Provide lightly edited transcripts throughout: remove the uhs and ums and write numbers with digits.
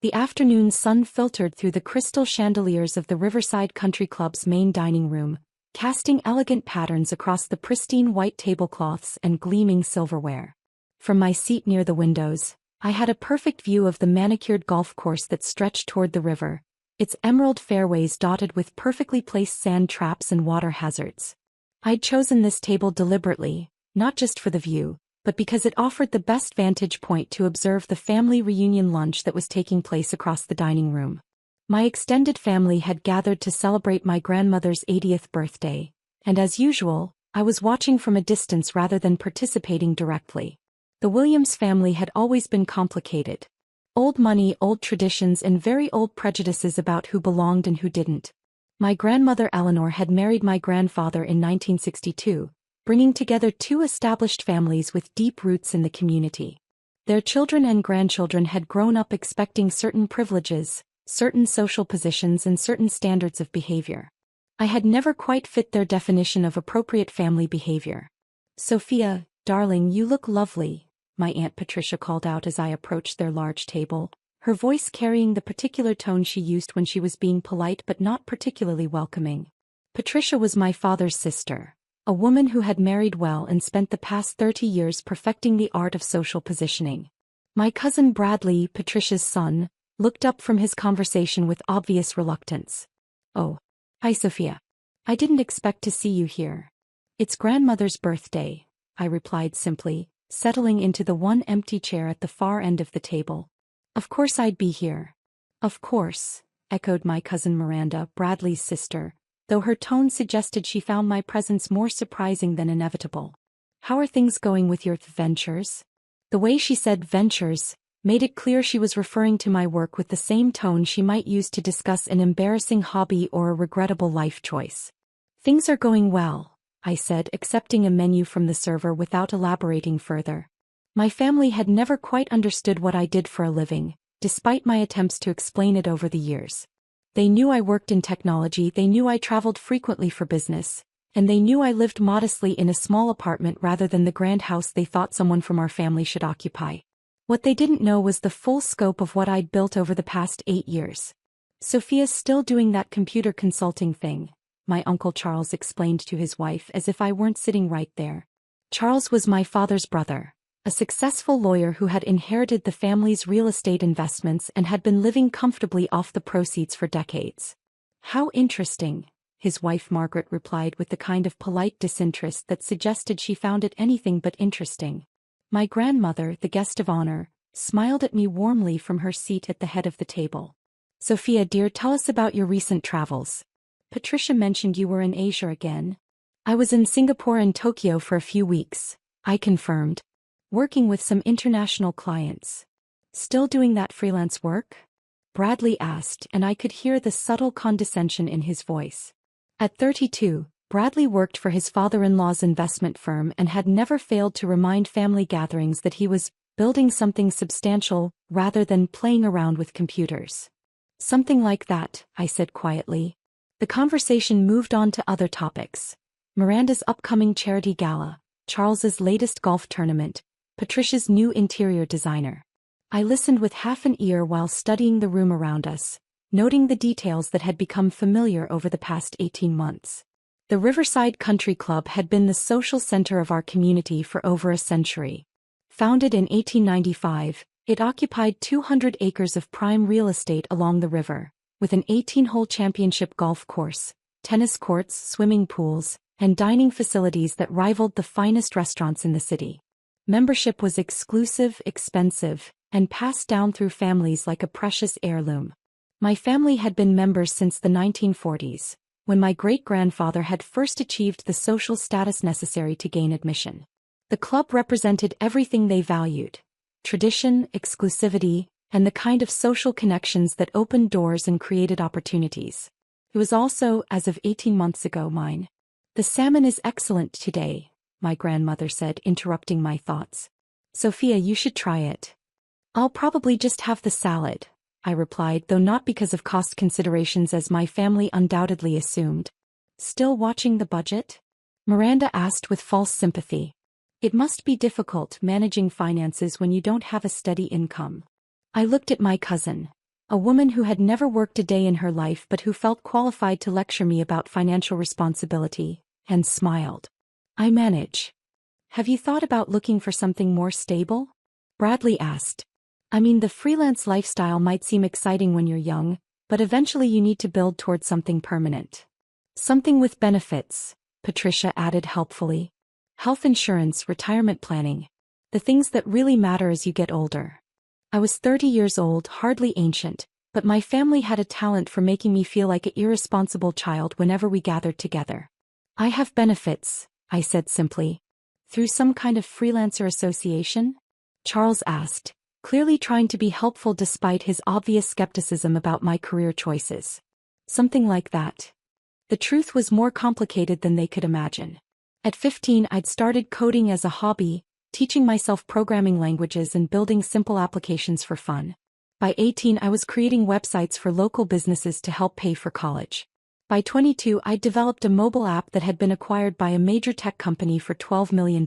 The afternoon sun filtered through the crystal chandeliers of the Riverside Country Club's main dining room, casting elegant patterns across the pristine white tablecloths and gleaming silverware. From my seat near the windows, I had a perfect view of the manicured golf course that stretched toward the river, its emerald fairways dotted with perfectly placed sand traps and water hazards. I'd chosen this table deliberately, not just for the view, but because it offered the best vantage point to observe the family reunion lunch that was taking place across the dining room. My extended family had gathered to celebrate my grandmother's 80th birthday, and as usual, I was watching from a distance rather than participating directly. The Williams family had always been complicated. Old money, old traditions, and very old prejudices about who belonged and who didn't. My grandmother Eleanor had married my grandfather in 1962, bringing together two established families with deep roots in the community. Their children and grandchildren had grown up expecting certain privileges, certain social positions, and certain standards of behavior. I had never quite fit their definition of appropriate family behavior. "Sophia, darling, you look lovely," my Aunt Patricia called out as I approached their large table, her voice carrying the particular tone she used when she was being polite but not particularly welcoming. Patricia was my father's sister, a woman who had married well and spent the past 30 years perfecting the art of social positioning. My cousin Bradley, Patricia's son, looked up from his conversation with obvious reluctance. "Oh. Hi, Sophia. I didn't expect to see you here." "It's grandmother's birthday," I replied simply, settling into the one empty chair at the far end of the table. "Of course I'd be here." "Of course," echoed my cousin Miranda, Bradley's sister, though her tone suggested she found my presence more surprising than inevitable. "How are things going with your ventures?" The way she said ventures made it clear she was referring to my work with the same tone she might use to discuss an embarrassing hobby or a regrettable life choice. "Things are going well," I said, accepting a menu from the server without elaborating further. My family had never quite understood what I did for a living, despite my attempts to explain it over the years. They knew I worked in technology, they knew I traveled frequently for business, and they knew I lived modestly in a small apartment rather than the grand house they thought someone from our family should occupy. What they didn't know was the full scope of what I'd built over the past 8 years. "Sophia's still doing that computer consulting thing," my Uncle Charles explained to his wife as if I weren't sitting right there. Charles was my father's brother, a successful lawyer who had inherited the family's real estate investments and had been living comfortably off the proceeds for decades. "How interesting," his wife Margaret replied with the kind of polite disinterest that suggested she found it anything but interesting. My grandmother, the guest of honor, smiled at me warmly from her seat at the head of the table. "Sophia dear, tell us about your recent travels. Patricia mentioned you were in Asia again." "I was in Singapore and Tokyo for a few weeks," I confirmed, "working with some international clients." "Still doing that freelance work?" Bradley asked, and I could hear the subtle condescension in his voice. At 32, Bradley worked for his father-in-law's investment firm and had never failed to remind family gatherings that he was building something substantial rather than playing around with computers. "Something like that," I said quietly. The conversation moved on to other topics. Miranda's upcoming charity gala, Charles's latest golf tournament, Patricia's new interior designer. I listened with half an ear while studying the room around us, noting the details that had become familiar over the past 18 months. The Riverside Country Club had been the social center of our community for over a century. Founded in 1895, it occupied 200 acres of prime real estate along the river, with an 18-hole championship golf course, tennis courts, swimming pools, and dining facilities that rivaled the finest restaurants in the city. Membership was exclusive, expensive, and passed down through families like a precious heirloom. My family had been members since the 1940s, when my great-grandfather had first achieved the social status necessary to gain admission. The club represented everything they valued: tradition, exclusivity, and the kind of social connections that opened doors and created opportunities. It was also, as of 18 months ago, mine. "The salmon is excellent today," my grandmother said, interrupting my thoughts. "Sophia, you should try it." "I'll probably just have the salad," I replied, though not because of cost considerations as my family undoubtedly assumed. "Still watching the budget?" Miranda asked with false sympathy. "It must be difficult managing finances when you don't have a steady income." I looked at my cousin. a woman who had never worked a day in her life but who felt qualified to lecture me about financial responsibility, and smiled. I manage. Have you thought about looking for something more stable? Bradley asked. I mean, the freelance lifestyle might seem exciting when you're young, but eventually you need to build towards something permanent. Something with benefits, Patricia added helpfully. Health insurance, retirement planning. The things that really matter as you get older. I was 30 years old, hardly ancient, but my family had a talent for making me feel like an irresponsible child whenever we gathered together. I have benefits, I said simply. Through some kind of freelancer association? Charles asked, clearly trying to be helpful despite his obvious skepticism about my career choices. Something like that. The truth was more complicated than they could imagine. At 15, I'd started coding as a hobby, teaching myself programming languages and building simple applications for fun. By 18, I was creating websites for local businesses to help pay for college. By 22, I'd developed a mobile app that had been acquired by a major tech company for $12 million.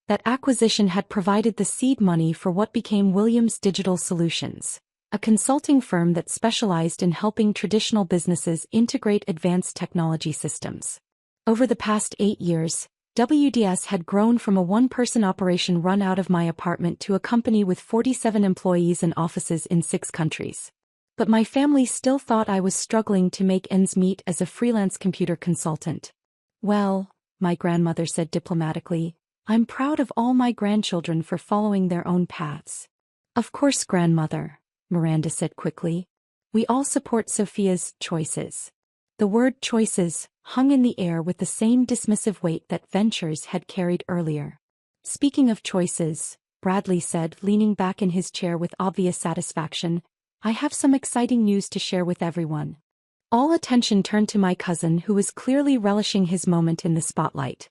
That acquisition had provided the seed money for what became Williams Digital Solutions, a consulting firm that specialized in helping traditional businesses integrate advanced technology systems. Over the past 8 years, WDS had grown from a one-person operation run out of my apartment to a company with 47 employees and offices in 6 countries. But my family still thought I was struggling to make ends meet as a freelance computer consultant. Well, my grandmother said diplomatically, I'm proud of all my grandchildren for following their own paths. Of course, grandmother, Miranda said quickly. We all support Sophia's choices. The word choices hung in the air with the same dismissive weight that ventures had carried earlier. Speaking of choices, Bradley said, leaning back in his chair with obvious satisfaction, I have some exciting news to share with everyone. All attention turned to my cousin, who was clearly relishing his moment in the spotlight.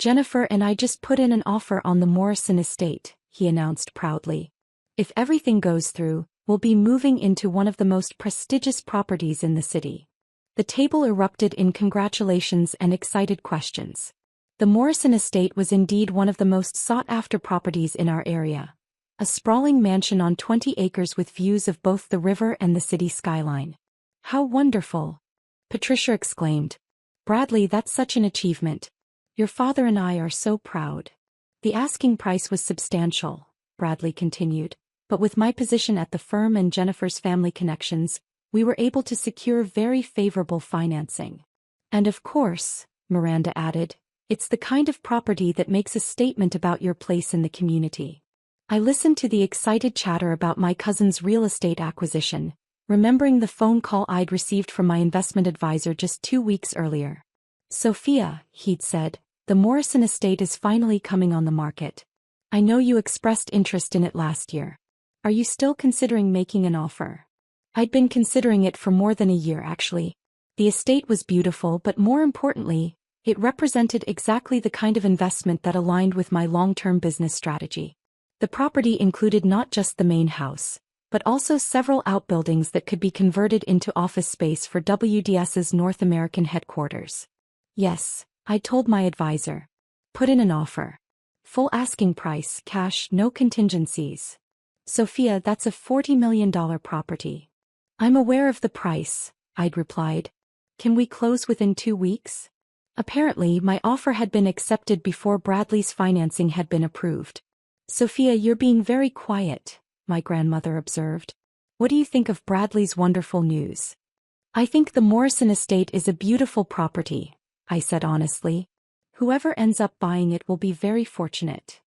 Jennifer and I just put in an offer on the Morrison estate, he announced proudly. If everything goes through, we'll be moving into one of the most prestigious properties in the city. The table erupted in congratulations and excited questions. The Morrison estate was indeed one of the most sought-after properties in our area. A sprawling mansion on 20 acres with views of both the river and the city skyline. How wonderful! Patricia exclaimed. Bradley, that's such an achievement. Your father and I are so proud. The asking price was substantial, Bradley continued, but with my position at the firm and Jennifer's family connections, we were able to secure very favorable financing. And of course, Miranda added, it's the kind of property that makes a statement about your place in the community. I listened to the excited chatter about my cousin's real estate acquisition, remembering the phone call I'd received from my investment advisor just 2 weeks earlier. Sophia, he'd said, the Morrison estate is finally coming on the market. I know you expressed interest in it last year. Are you still considering making an offer? I'd been considering it for more than a year, actually. The estate was beautiful, but more importantly, it represented exactly the kind of investment that aligned with my long-term business strategy. The property included not just the main house, but also several outbuildings that could be converted into office space for WDS's North American headquarters. Yes, I told my advisor. Put in an offer. Full asking price, cash, no contingencies. Sophia, that's a $40 million property. I'm aware of the price, I'd replied. Can we close within 2 weeks? Apparently, my offer had been accepted before Bradley's financing had been approved. Sophia, you're being very quiet, my grandmother observed. What do you think of Bradley's wonderful news? I think the Morrison estate is a beautiful property, I said honestly. Whoever ends up buying it will be very fortunate.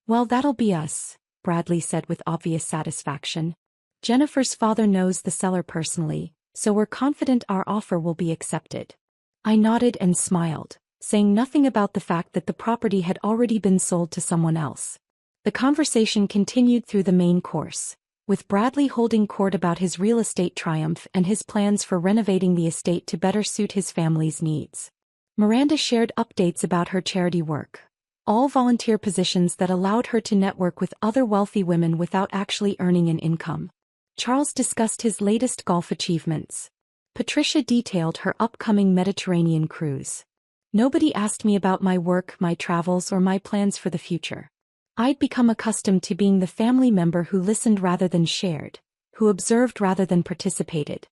Well, that'll be us, Bradley said with obvious satisfaction. Jennifer's father knows the seller personally, so we're confident our offer will be accepted. I nodded and smiled, saying nothing about the fact that the property had already been sold to someone else. The conversation continued through the main course, with Bradley holding court about his real estate triumph and his plans for renovating the estate to better suit his family's needs. Miranda shared updates about her charity work, all volunteer positions that allowed her to network with other wealthy women without actually earning an income. Charles discussed his latest golf achievements. Patricia detailed her upcoming Mediterranean cruise. Nobody asked me about my work, my travels, or my plans for the future. I'd become accustomed to being the family member who listened rather than shared, who observed rather than participated.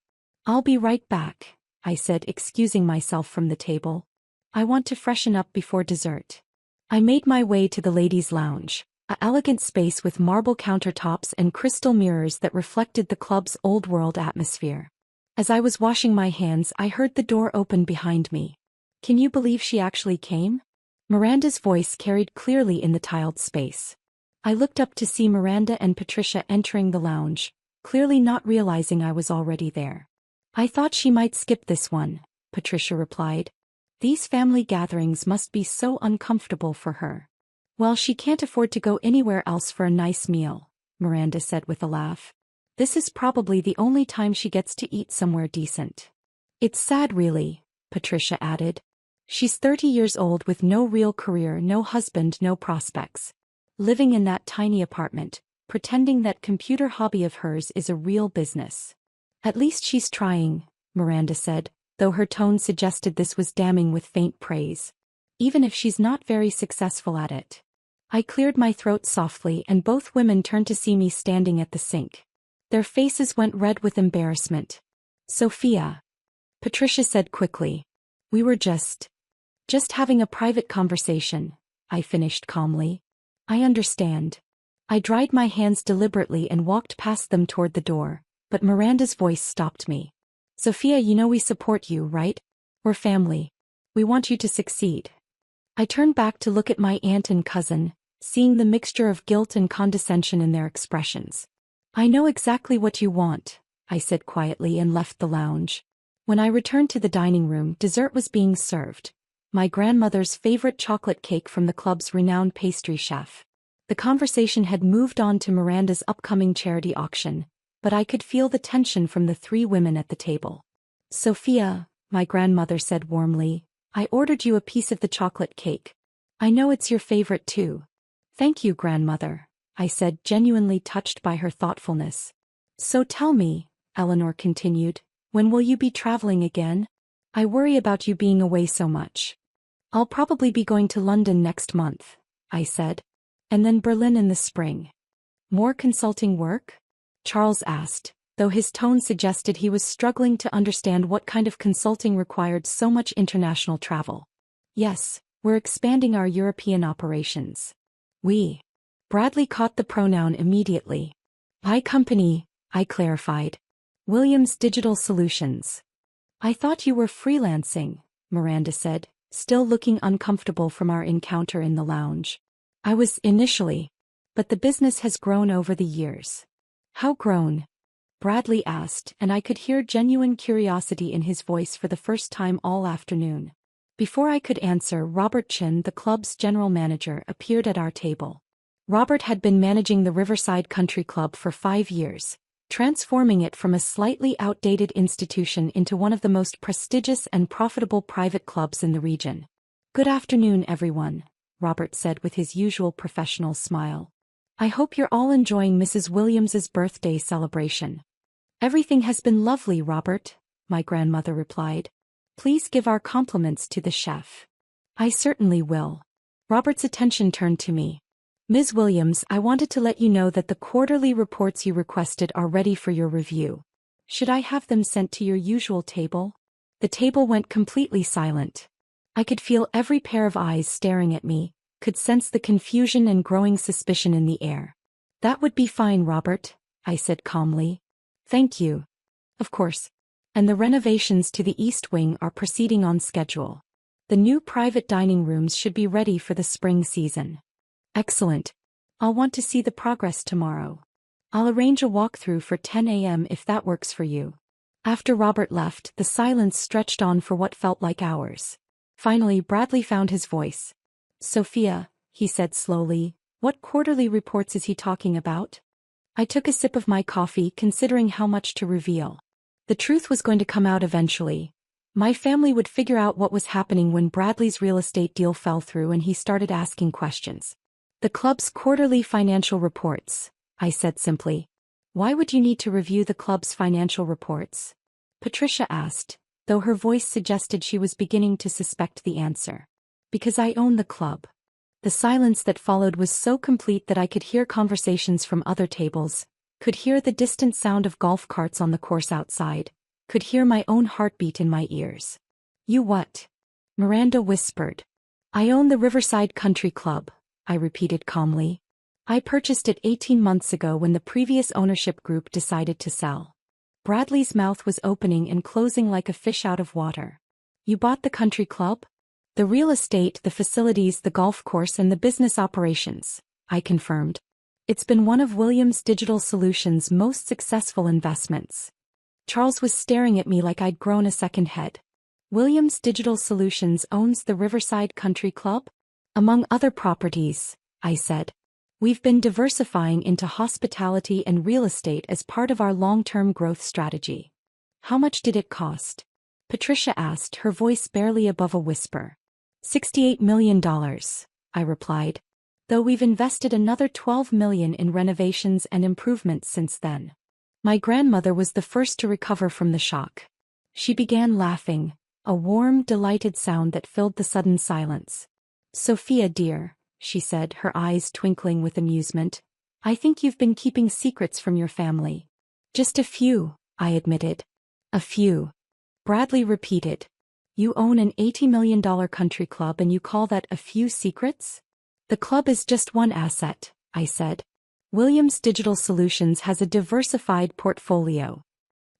"I'll be right back," I said, excusing myself from the table. "I want to freshen up before dessert." I made my way to the ladies' lounge, an elegant space with marble countertops and crystal mirrors that reflected the club's old-world atmosphere. As I was washing my hands, I heard the door open behind me. "Can you believe she actually came?" Miranda's voice carried clearly in the tiled space. I looked up to see Miranda and Patricia entering the lounge, clearly not realizing I was already there. "I thought she might skip this one," Patricia replied. "These family gatherings must be so uncomfortable for her." "Well, she can't afford to go anywhere else for a nice meal," Miranda said with a laugh. "This is probably the only time she gets to eat somewhere decent." "It's sad really," Patricia added. "She's 30 years old with no real career, no husband, no prospects. Living in that tiny apartment, pretending that computer hobby of hers is a real business." "At least she's trying," Miranda said, though her tone suggested this was damning with faint praise. "Even if she's not very successful at it." I cleared my throat softly and both women turned to see me standing at the sink. Their faces went red with embarrassment. "Sophia," Patricia said quickly. "We were just having a private conversation," I finished calmly. "I understand." I dried my hands deliberately and walked past them toward the door, but Miranda's voice stopped me. "Sophia, you know we support you, right? We're family. We want you to succeed." I turned back to look at my aunt and cousin, seeing the mixture of guilt and condescension in their expressions. "I know exactly what you want," I said quietly and left the lounge. When I returned to the dining room, dessert was being served. My grandmother's favorite chocolate cake from the club's renowned pastry chef. The conversation had moved on to Miranda's upcoming charity auction, but I could feel the tension from the three women at the table. "Sophia," my grandmother said warmly, "I ordered you a piece of the chocolate cake. I know it's your favorite too." "Thank you, grandmother," I said, genuinely touched by her thoughtfulness. "So tell me," Eleanor continued, "when will you be traveling again? I worry about you being away so much." "I'll probably be going to London next month," I said. "And then Berlin in the spring." "More consulting work?" Charles asked, though his tone suggested he was struggling to understand what kind of consulting required so much international travel. "Yes, we're expanding our European operations." "We." Bradley caught the pronoun immediately. "My company," I clarified. "Williams Digital Solutions." "I thought you were freelancing," Miranda said, still looking uncomfortable from our encounter in the lounge. "I was initially, but the business has grown over the years." "How grown?" Bradley asked, and I could hear genuine curiosity in his voice for the first time all afternoon. Before I could answer, Robert Chin, the club's general manager, appeared at our table. Robert had been managing the Riverside Country Club for 5 years, transforming it from a slightly outdated institution into one of the most prestigious and profitable private clubs in the region. "Good afternoon, everyone," Robert said with his usual professional smile. "I hope you're all enjoying Mrs. Williams's birthday celebration." "Everything has been lovely, Robert," my grandmother replied. "Please give our compliments to the chef." "I certainly will." Robert's attention turned to me. "Ms. Williams, I wanted to let you know that the quarterly reports you requested are ready for your review. Should I have them sent to your usual table?" The table went completely silent. I could feel every pair of eyes staring at me, could sense the confusion and growing suspicion in the air. "That would be fine, Robert," I said calmly. "Thank you." "Of course. And the renovations to the East Wing are proceeding on schedule. The new private dining rooms should be ready for the spring season." "Excellent. I'll want to see the progress tomorrow. I'll arrange a walkthrough for 10 a.m. if that works for you." After Robert left, the silence stretched on for what felt like hours. Finally, Bradley found his voice. "Sophia," he said slowly, "what quarterly reports is he talking about?" I took a sip of my coffee, considering how much to reveal. The truth was going to come out eventually. My family would figure out what was happening when Bradley's real estate deal fell through and he started asking questions. "The club's quarterly financial reports," I said simply. "Why would you need to review the club's financial reports?" Patricia asked, though her voice suggested she was beginning to suspect the answer. "Because I own the club." The silence that followed was so complete that I could hear conversations from other tables, Could hear the distant sound of golf carts on the course outside. Could hear my own heartbeat in my ears. You what? Miranda whispered. I own the Riverside Country Club, I repeated calmly. I purchased it 18 months ago when the previous ownership group decided to sell. Bradley's mouth was opening and closing like a fish out of water. You bought the country club? The real estate, the facilities, the golf course, and the business operations, I confirmed. It's been one of Williams Digital Solutions' most successful investments. Charles was staring at me like I'd grown a second head. Williams Digital Solutions owns the Riverside Country Club? Among other properties, I said. We've been diversifying into hospitality and real estate as part of our long-term growth strategy. How much did it cost? Patricia asked, her voice barely above a whisper. $68 million, I replied. Though we've invested another $12 million in renovations and improvements since then. My grandmother was the first to recover from the shock. She began laughing, a warm, delighted sound that filled the sudden silence. Sophia dear, she said, her eyes twinkling with amusement, I think you've been keeping secrets from your family. Just a few, I admitted. A few. Bradley repeated. You own an $80 million country club and you call that a few secrets? The club is just one asset, I said. Williams Digital Solutions has a diversified portfolio.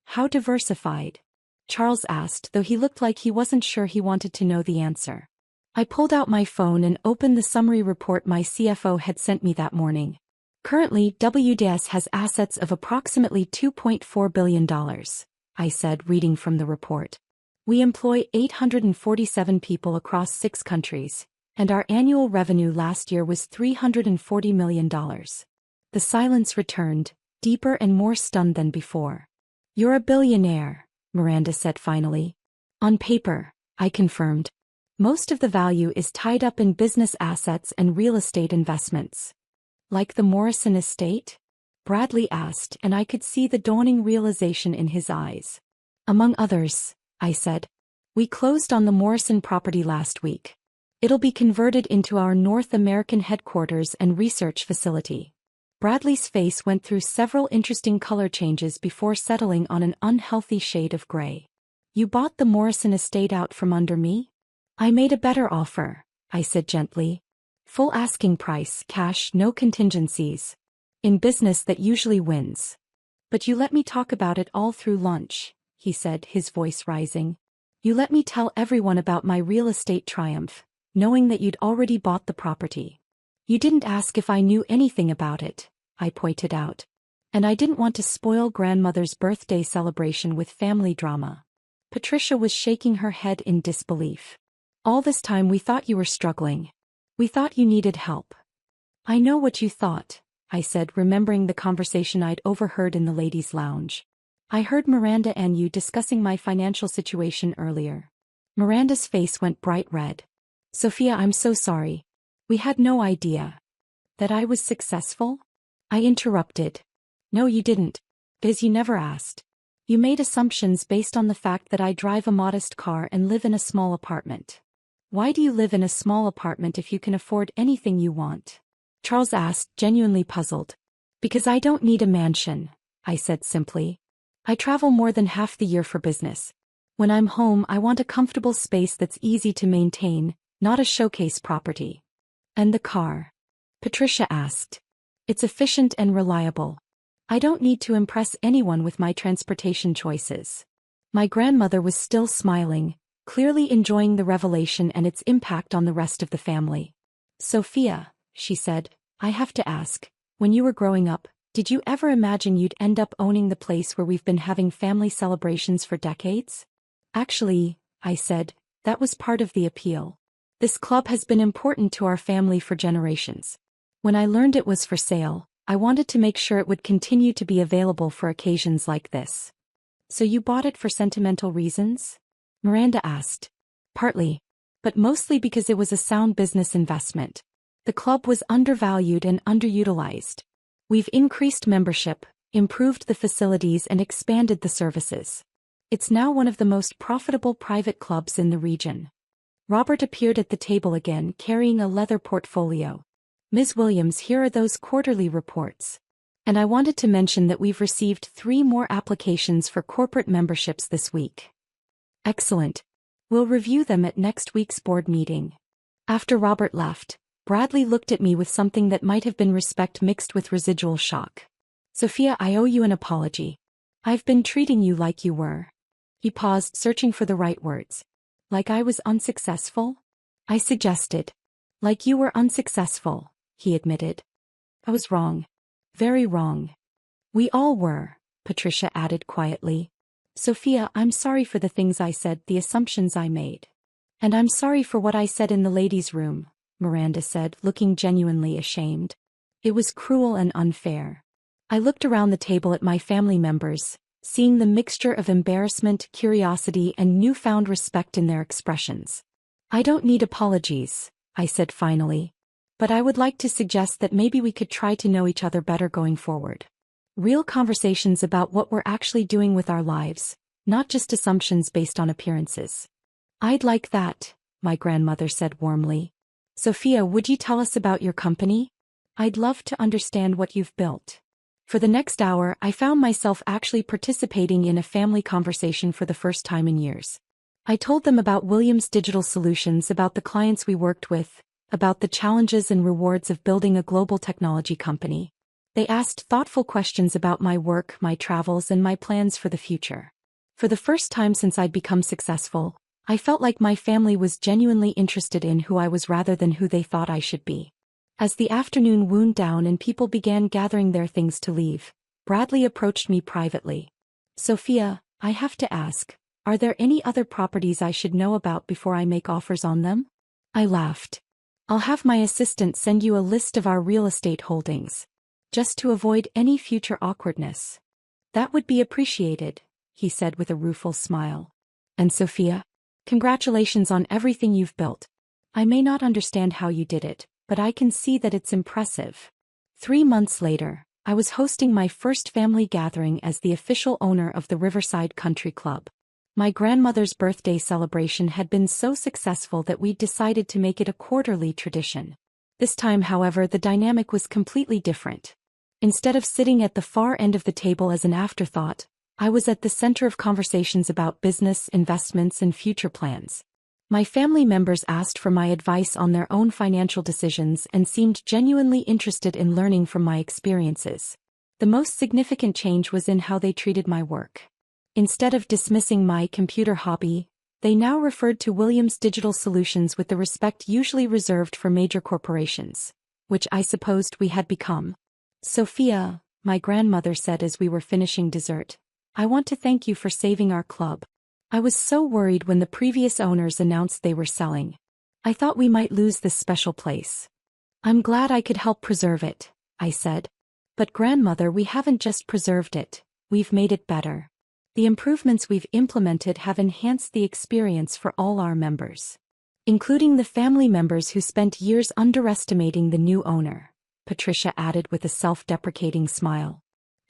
How diversified? Charles asked, though he looked like he wasn't sure he wanted to know the answer. I pulled out my phone and opened the summary report my CFO had sent me that morning. Currently, WDS has assets of approximately $2.4 billion, I said, reading from the report. We employ 847 people across 6 countries, and our annual revenue last year was $340 million. The silence returned, deeper and more stunned than before. You're a billionaire, Miranda said finally. On paper, I confirmed. Most of the value is tied up in business assets and real estate investments. Like the Morrison estate? Bradley asked, and I could see the dawning realization in his eyes. Among others, I said. We closed on the Morrison property last week. It'll be converted into our North American headquarters and research facility. Bradley's face went through several interesting color changes before settling on an unhealthy shade of gray. You bought the Morrison estate out from under me? I made a better offer, I said gently. Full asking price, cash, no contingencies. In business that usually wins. But you let me talk about it all through lunch, he said, his voice rising. You let me tell everyone about my real estate triumph, knowing that you'd already bought the property. You didn't ask if I knew anything about it, I pointed out. And I didn't want to spoil grandmother's birthday celebration with family drama. Patricia was shaking her head in disbelief. All this time we thought you were struggling. We thought you needed help. I know what you thought, I said, remembering the conversation I'd overheard in the ladies' lounge. I heard Miranda and you discussing my financial situation earlier. Miranda's face went bright red. Sophia, I'm so sorry. We had no idea. That I was successful? I interrupted. No, you didn't. Because you never asked. You made assumptions based on the fact that I drive a modest car and live in a small apartment. Why do you live in a small apartment if you can afford anything you want? Charles asked, genuinely puzzled. Because I don't need a mansion, I said simply. I travel more than half the year for business. When I'm home, I want a comfortable space that's easy to maintain, not a showcase property. And the car? Patricia asked. It's efficient and reliable. I don't need to impress anyone with my transportation choices. My grandmother was still smiling, clearly enjoying the revelation and its impact on the rest of the family. Sophia, she said, I have to ask, when you were growing up, did you ever imagine you'd end up owning the place where we've been having family celebrations for decades? Actually, I said, that was part of the appeal. This club has been important to our family for generations. When I learned it was for sale, I wanted to make sure it would continue to be available for occasions like this. So you bought it for sentimental reasons? Miranda asked. Partly. But mostly because it was a sound business investment. The club was undervalued and underutilized. We've increased membership, improved the facilities and expanded the services. It's now one of the most profitable private clubs in the region. Robert appeared at the table again, carrying a leather portfolio. Ms. Williams, here are those quarterly reports. And I wanted to mention that we've received 3 more applications for corporate memberships this week. Excellent. We'll review them at next week's board meeting. After Robert left, Bradley looked at me with something that might have been respect mixed with residual shock. Sophia, I owe you an apology. I've been treating you like you were. He paused, searching for the right words. Like I was unsuccessful? I suggested. Like you were unsuccessful, he admitted. I was wrong. Very wrong. We all were, Patricia added quietly. Sophia, I'm sorry for the things I said, the assumptions I made. And I'm sorry for what I said in the ladies' room, Miranda said, looking genuinely ashamed. It was cruel and unfair. I looked around the table at my family members, seeing the mixture of embarrassment, curiosity, and newfound respect in their expressions. I don't need apologies, I said finally. But I would like to suggest that maybe we could try to know each other better going forward. Real conversations about what we're actually doing with our lives, not just assumptions based on appearances. I'd like that, my grandmother said warmly. Sophia, would you tell us about your company? I'd love to understand what you've built. For the next hour, I found myself actually participating in a family conversation for the first time in years. I told them about Williams Digital Solutions, about the clients we worked with, about the challenges and rewards of building a global technology company. They asked thoughtful questions about my work, my travels, and my plans for the future. For the first time since I'd become successful, I felt like my family was genuinely interested in who I was rather than who they thought I should be. As the afternoon wound down and people began gathering their things to leave, Bradley approached me privately. Sophia, I have to ask, are there any other properties I should know about before I make offers on them? I laughed. I'll have my assistant send you a list of our real estate holdings, just to avoid any future awkwardness. That would be appreciated, he said with a rueful smile. And Sophia, congratulations on everything you've built. I may not understand how you did it, but I can see that it's impressive. 3 months later, I was hosting my first family gathering as the official owner of the Riverside Country Club. My grandmother's birthday celebration had been so successful that we'd decided to make it a quarterly tradition. This time, however, the dynamic was completely different. Instead of sitting at the far end of the table as an afterthought, I was at the center of conversations about business, investments, and future plans. My family members asked for my advice on their own financial decisions and seemed genuinely interested in learning from my experiences. The most significant change was in how they treated my work. Instead of dismissing my computer hobby, they now referred to Williams Digital Solutions with the respect usually reserved for major corporations, which I supposed we had become. Sophia, my grandmother said as we were finishing dessert, I want to thank you for saving our club. I was so worried when the previous owners announced they were selling. I thought we might lose this special place. I'm glad I could help preserve it, I said. But grandmother, we haven't just preserved it, we've made it better. The improvements we've implemented have enhanced the experience for all our members, including the family members who spent years underestimating the new owner, Patricia added with a self-deprecating smile.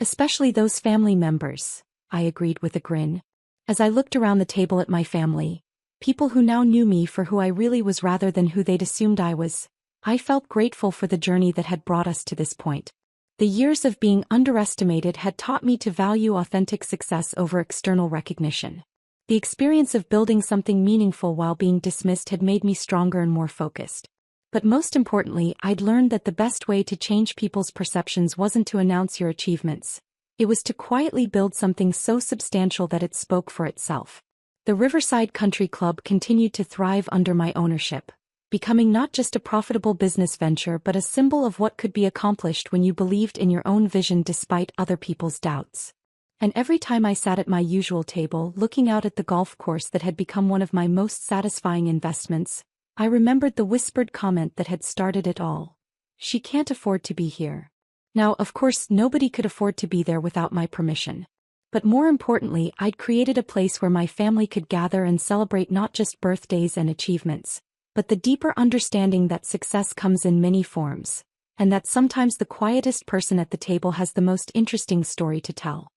Especially those family members, I agreed with a grin. As I looked around the table at my family, people who now knew me for who I really was rather than who they'd assumed I was, I felt grateful for the journey that had brought us to this point. The years of being underestimated had taught me to value authentic success over external recognition. The experience of building something meaningful while being dismissed had made me stronger and more focused. But most importantly, I'd learned that the best way to change people's perceptions wasn't to announce your achievements. It was to quietly build something so substantial that it spoke for itself. The Riverside Country Club continued to thrive under my ownership, becoming not just a profitable business venture but a symbol of what could be accomplished when you believed in your own vision despite other people's doubts. And every time I sat at my usual table looking out at the golf course that had become one of my most satisfying investments, I remembered the whispered comment that had started it all. She can't afford to be here. Now, of course, nobody could afford to be there without my permission. But more importantly, I'd created a place where my family could gather and celebrate not just birthdays and achievements, but the deeper understanding that success comes in many forms, and that sometimes the quietest person at the table has the most interesting story to tell.